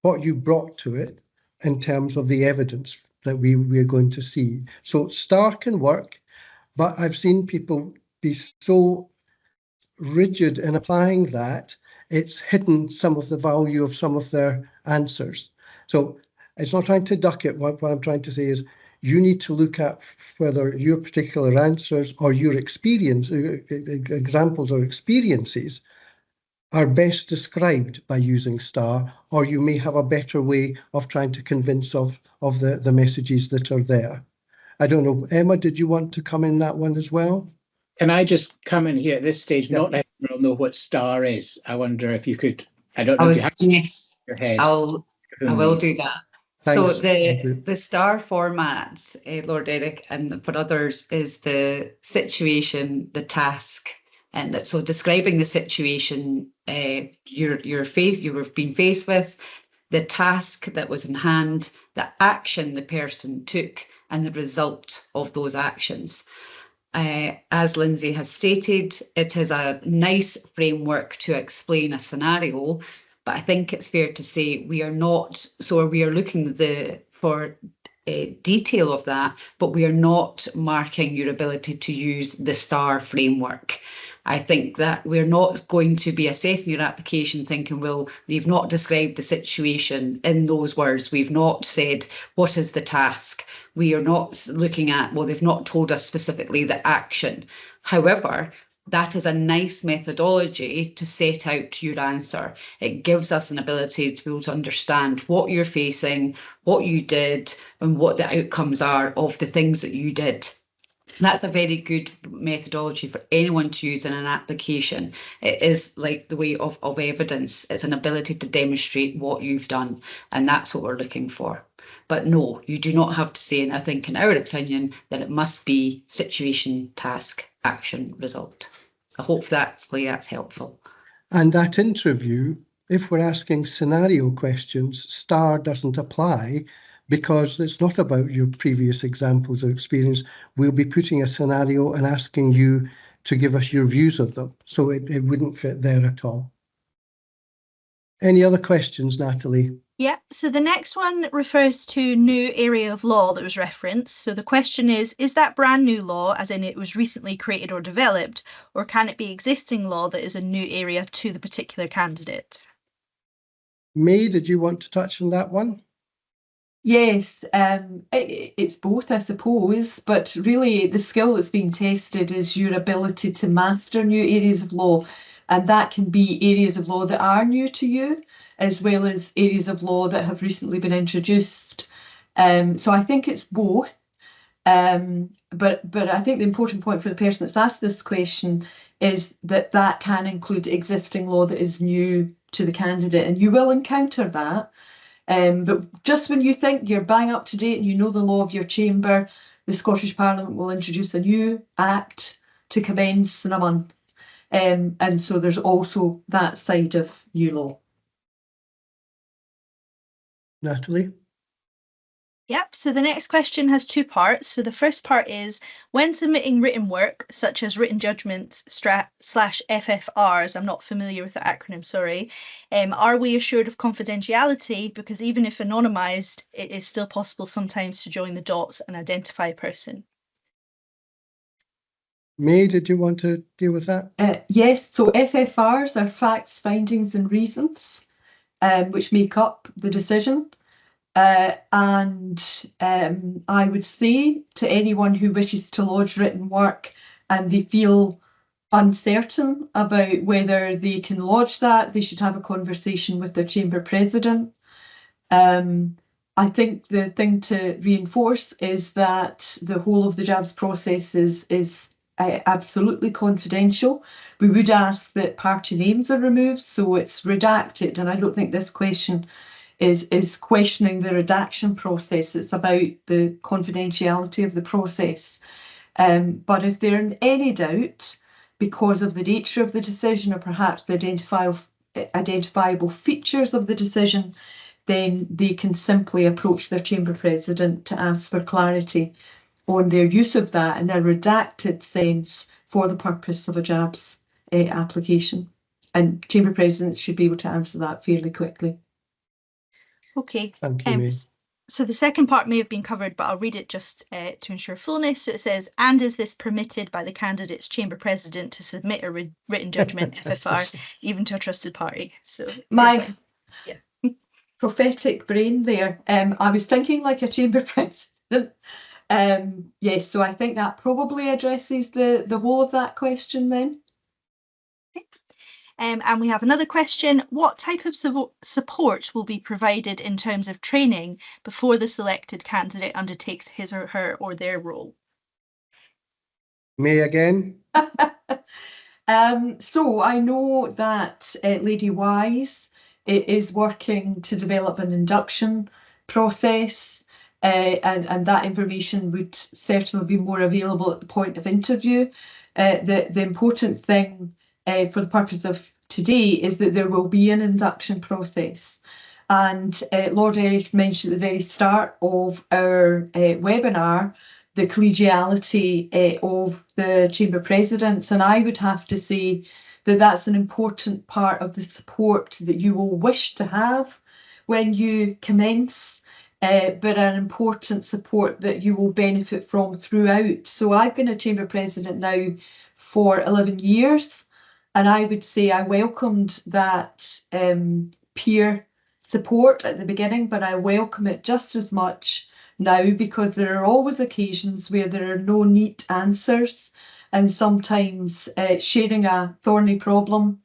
what you brought to it in terms of the evidence that we're going to see. So STAR can work, but I've seen people be so rigid in applying that it's hidden some of the value of some of their answers. So it's not trying to duck it. What I'm trying to say is you need to look at whether your particular answers or your experience, examples or experiences are best described by using STAR, or you may have a better way of trying to convince of the messages that are there. I don't know, Emma, did you want to come in that one as well? Can I just come in here at this stage? Yeah. Not everyone will know what STAR is. I wonder if you could, I don't know if you have Yes, your head. I will do that. Thanks, So the STAR format, Lord Ericht, and for others, is the situation, the task, and that, so describing the situation you were being faced with, the task that was in hand, the action the person took, and the result of those actions. As Lindsay has stated, it is a nice framework to explain a scenario, but I think it's fair to say we are not, so we are looking for detail of that, but we are not marking your ability to use the STAR framework. I think that we're not going to be assessing your application thinking, well, they've not described the situation in those words. We've not said, what is the task? We are not looking at, well, they've not told us specifically the action. However, that is a nice methodology to set out your answer. It gives us an ability to be able to understand what you're facing, what you did, and what the outcomes are of the things that you did. That's a very good methodology for anyone to use in an application. It is like the way of evidence. It's an ability to demonstrate what you've done, and that's what we're looking for. But no, you do not have to say, and I think in our opinion, that it must be situation, task, action, result. I hope that's helpful. And that interview, if we're asking scenario questions, STAR doesn't apply because it's not about your previous examples or experience. We'll be putting a scenario and asking you to give us your views of them. So it wouldn't fit there at all. Any other questions, Natalie? Yeah, so the next one refers to new area of law that was referenced. So the question is that brand new law, as in it was recently created or developed, or can it be existing law that is a new area to the particular candidate? May, did you want to touch on that one? Yes, it's both, I suppose, but really the skill that's being tested is your ability to master new areas of law, and that can be areas of law that are new to you, as well as areas of law that have recently been introduced. So I think it's both, but I think the important point for the person that's asked this question is that can include existing law that is new to the candidate, and you will encounter that. But just when you think you're bang up to date and you know the law of your chamber, the Scottish Parliament will introduce a new act to commence in a month. And so there's also that side of new law. Natalie? Yep, so the next question has two parts. So the first part is, when submitting written work, such as written judgments / FFRs, I'm not familiar with the acronym, sorry, are we assured of confidentiality? Because even if anonymised, it is still possible sometimes to join the dots and identify a person. May, did you want to deal with that? Yes, so FFRs are facts, findings and reasons, which make up the decision. And I would say to anyone who wishes to lodge written work and they feel uncertain about whether they can lodge that, they should have a conversation with their chamber president. I think the thing to reinforce is that the whole of the JABS process is absolutely confidential. We would ask that party names are removed, so it's redacted, and I don't think this question is questioning the redaction process. It's about the confidentiality of the process. But if they're in any doubt, because of the nature of the decision or perhaps the identifiable features of the decision, then they can simply approach their chamber president to ask for clarity on their use of that in a redacted sense for the purpose of a JABS application. And chamber presidents should be able to answer that fairly quickly. Okay. Thank you, May. So the second part may have been covered, but I'll read it just to ensure fullness. So it says, and is this permitted by the candidate's chamber president to submit a written judgment, FFR, even to a trusted party? So my prophetic brain there. I was thinking like a chamber president. Yes, so I think that probably addresses the whole of that question then. Okay. And we have another question. What type of support will be provided in terms of training before the selected candidate undertakes his or her or their role? May again? So I know that Lady Wise is working to develop an induction process, and that information would certainly be more available at the point of interview. The important thing for the purpose of today is that there will be an induction process. And Lord Ericht mentioned at the very start of our webinar the collegiality of the chamber presidents, and I would have to say that that's an important part of the support that you will wish to have when you commence, but an important support that you will benefit from throughout. So I've been a chamber president now for 11 years. And I would say I welcomed that peer support at the beginning, but I welcome it just as much now because there are always occasions where there are no neat answers, and sometimes sharing a thorny problem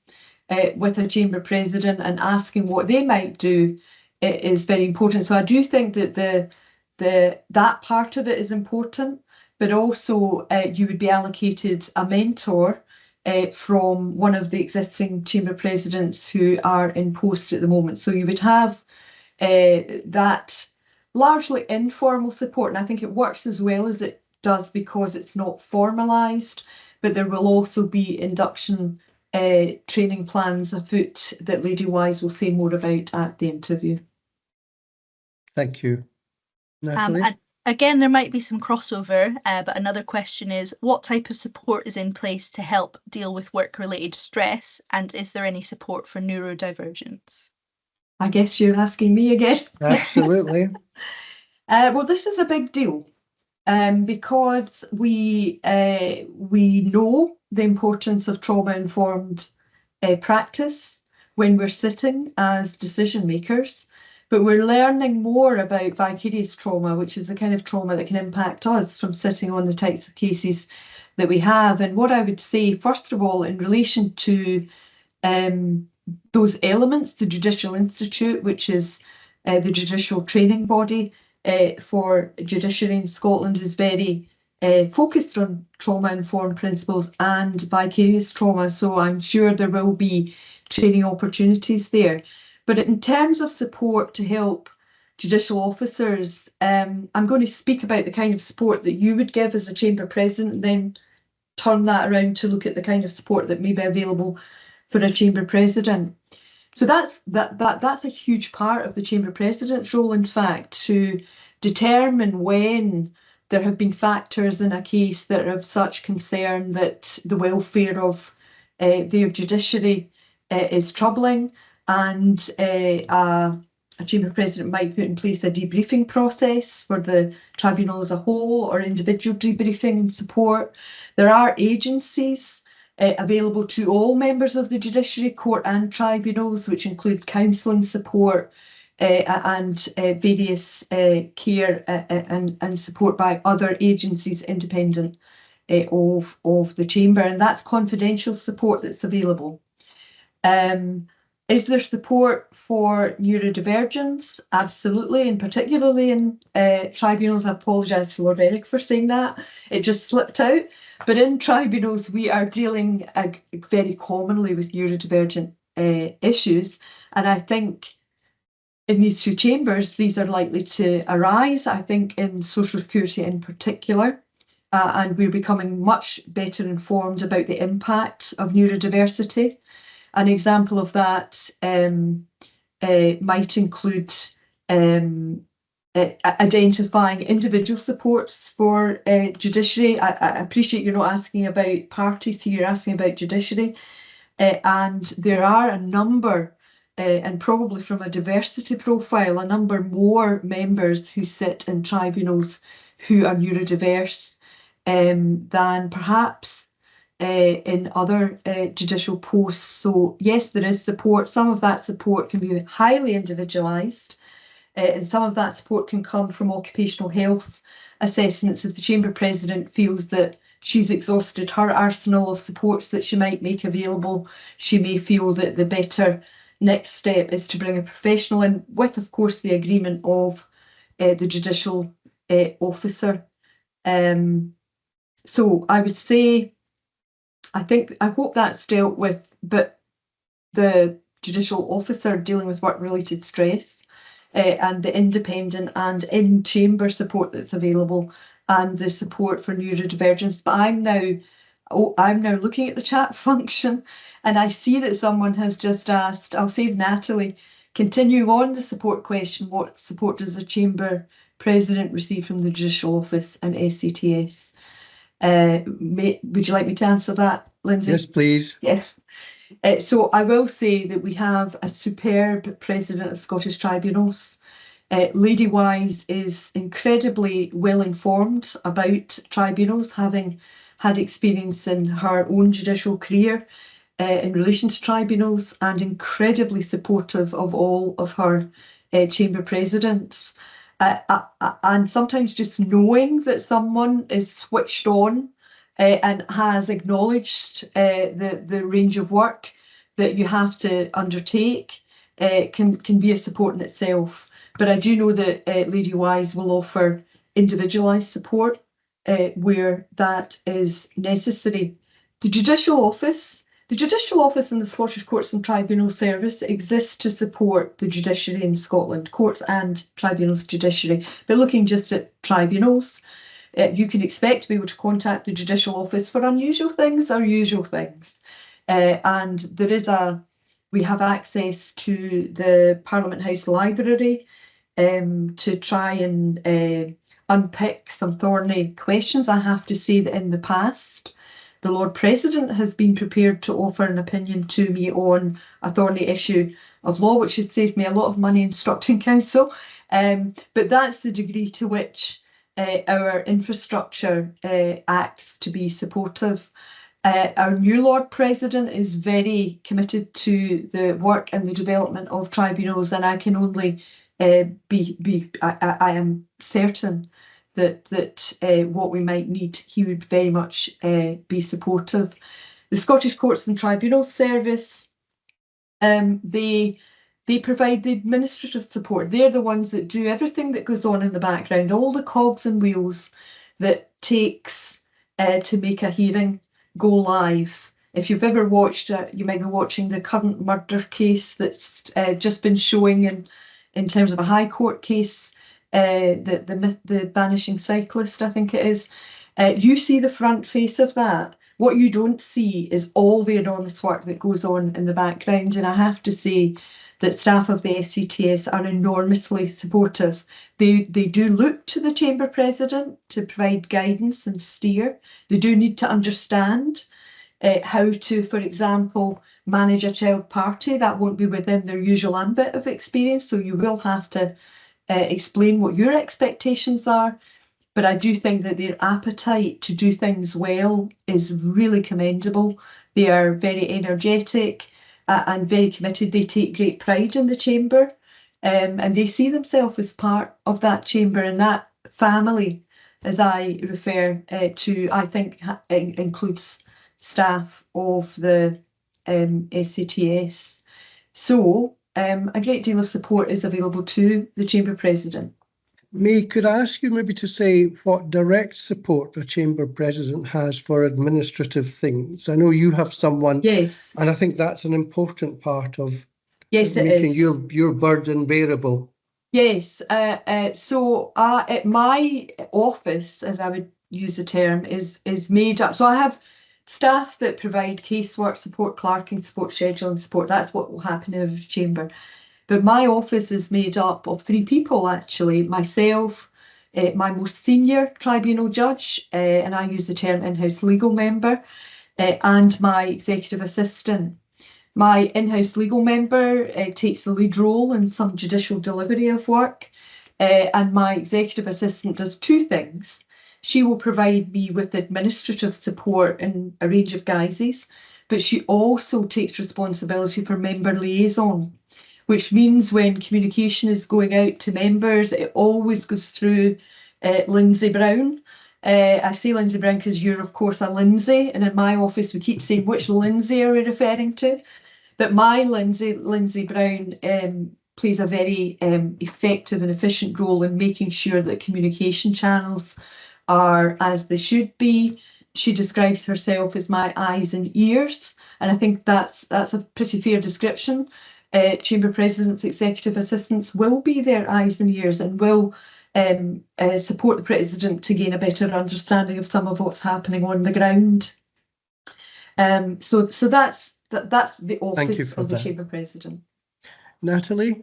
with a chamber president and asking what they might do is very important. So I do think that that part of it is important, but also you would be allocated a mentor from one of the existing chamber presidents who are in post at the moment. So you would have that largely informal support, and I think it works as well as it does because it's not formalised, but there will also be induction training plans afoot that Lady Wise will say more about at the interview. Thank you. Natalie? Again, there might be some crossover, but another question is, what type of support is in place to help deal with work-related stress, and is there any support for neurodivergence? I guess you're asking me again. Absolutely. Well, this is a big deal because we know the importance of trauma-informed practice when we're sitting as decision makers. But we're learning more about vicarious trauma, which is the kind of trauma that can impact us from sitting on the types of cases that we have. And what I would say, first of all, in relation to those elements, the Judicial Institute, which is the judicial training body for judiciary in Scotland, is very focused on trauma-informed principles and vicarious trauma. So I'm sure there will be training opportunities there. But in terms of support to help judicial officers, I'm going to speak about the kind of support that you would give as a chamber president, and then turn that around to look at the kind of support that may be available for a chamber president. So that's a huge part of the chamber president's role, in fact, to determine when there have been factors in a case that are of such concern that the welfare of their judiciary is troubling. And a chamber president might put in place a debriefing process for the tribunal as a whole, or individual debriefing and support. There are agencies available to all members of the judiciary, court and tribunals, which include counselling support and various care and support by other agencies independent of the chamber. And that's confidential support that's available. Is there support for neurodivergence? Absolutely, and particularly in tribunals. I apologise to Lord Ericht for saying that. It just slipped out. But in tribunals, we are dealing very commonly with neurodivergent issues. And I think in these two chambers, these are likely to arise, I think, in social security in particular. And we're becoming much better informed about the impact of neurodiversity. An example of that might include identifying individual supports for judiciary. I appreciate you're not asking about parties here, you're asking about judiciary. And there are a number, and probably from a diversity profile, a number more members who sit in tribunals who are neurodiverse than perhaps in other judicial posts. So yes, there is support. Some of that support can be highly individualised, and some of that support can come from occupational health assessments. If the Chamber President feels that she's exhausted her arsenal of supports that she might make available, she may feel that the better next step is to bring a professional in with, of course, the agreement of the judicial officer. So I would say, I hope that's dealt with, but the judicial officer dealing with work-related stress and the independent and in-chamber support that's available, and the support for neurodivergence. But I'm now looking at the chat function, and I see that someone has just asked, I'll save Natalie, continue on the support question, what support does the Chamber President receive from the Judicial Office and SCTS? Would you like me to answer that, Lindsay? Yes, please. Yes. So I will say that we have a superb President of Scottish Tribunals. Lady Wise is incredibly well informed about tribunals, having had experience in her own judicial career in relation to tribunals, and incredibly supportive of all of her chamber presidents. And sometimes just knowing that someone is switched on and has acknowledged the range of work that you have to undertake can be a support in itself. But I do know that Lady Wise will offer individualised support where that is necessary. The Judicial Office and the Scottish Courts and Tribunal Service exists to support the judiciary in Scotland, courts and tribunals judiciary. But looking just at tribunals, you can expect to be able to contact the Judicial Office for unusual things or usual things. And we have access to the Parliament House Library to try and unpick some thorny questions. I have to say that in the past, the Lord President has been prepared to offer an opinion to me on a thorny issue of law, which has saved me a lot of money instructing counsel. But that's the degree to which our infrastructure acts to be supportive. Our new Lord President is very committed to the work and the development of tribunals, and I can only I am certain that what we might need, he would very much be supportive. The Scottish Courts and Tribunals Service, they provide the administrative support. They're the ones that do everything that goes on in the background, all the cogs and wheels that takes to make a hearing go live. If you've ever watched, you might be watching the current murder case that's just been showing in terms of a High Court case, the vanishing cyclist, I think it is. You see the front face of that. What you don't see is all the enormous work that goes on in the background. And I have to say that staff of the SCTS are enormously supportive. They do look to the Chamber President to provide guidance and steer. They do need to understand how to, for example, manage a child party. That won't be within their usual ambit of experience, so you will have to explain what your expectations are. But I do think that their appetite to do things well is really commendable. They are very energetic and very committed. They take great pride in the chamber, and they see themselves as part of that chamber, and that family, as I refer to, I think includes staff of the SCTS. So a great deal of support is available to the Chamber President. May, could I ask you maybe to say what direct support the Chamber President has for administrative things? I know you have someone, yes, and I think that's an important part of making your burden bearable. Yes, so at my office, as I would use the term, is made up. So I have staff that provide casework support, clerking support, scheduling support. That's what will happen in every chamber. But my office is made up of 3 people, actually. Myself, my most senior tribunal judge, and I use the term in-house legal member, and my executive assistant. My in-house legal member takes the lead role in some judicial delivery of work, and my executive assistant does 2 things. She will provide me with administrative support in a range of guises, but she also takes responsibility for member liaison, which means when communication is going out to members, it always goes through Lindsay Brown. I say Lindsay Brown because you're, of course, a Lindsay, and in my office we keep saying, which Lindsay are we referring to? But my Lindsay Brown, plays a very effective and efficient role in making sure that communication channels are as they should be. She describes herself as my eyes and ears, and I think that's a pretty fair description. Chamber President's executive assistants will be their eyes and ears and will support the President to gain a better understanding of some of what's happening on the ground. So that's the office of the Chamber President. Natalie?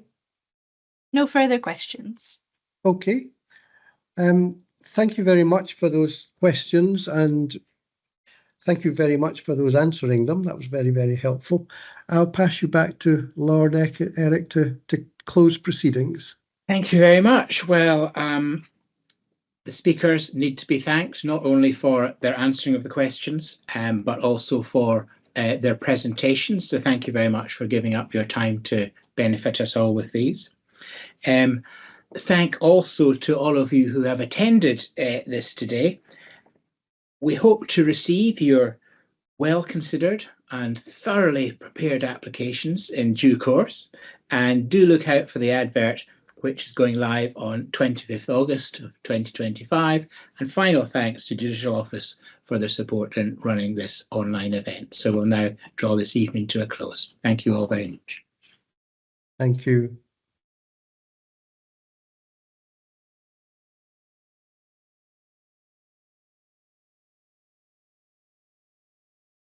No further questions. Okay. Thank you very much for those questions, and thank you very much for those answering them. That was very, very helpful. I'll pass you back to Lord Ericht to close proceedings. Thank you very much. Well, the speakers need to be thanked not only for their answering of the questions, but also for their presentations. So thank you very much for giving up your time to benefit us all with these. Thank also to all of you who have attended this today. We hope to receive your well-considered and thoroughly prepared applications in due course, and do look out for the advert, which is going live on 25th August of 2025. And final thanks to Judicial Office for their support in running this online event. So we'll now draw this evening to a close. Thank you all very much. Thank you.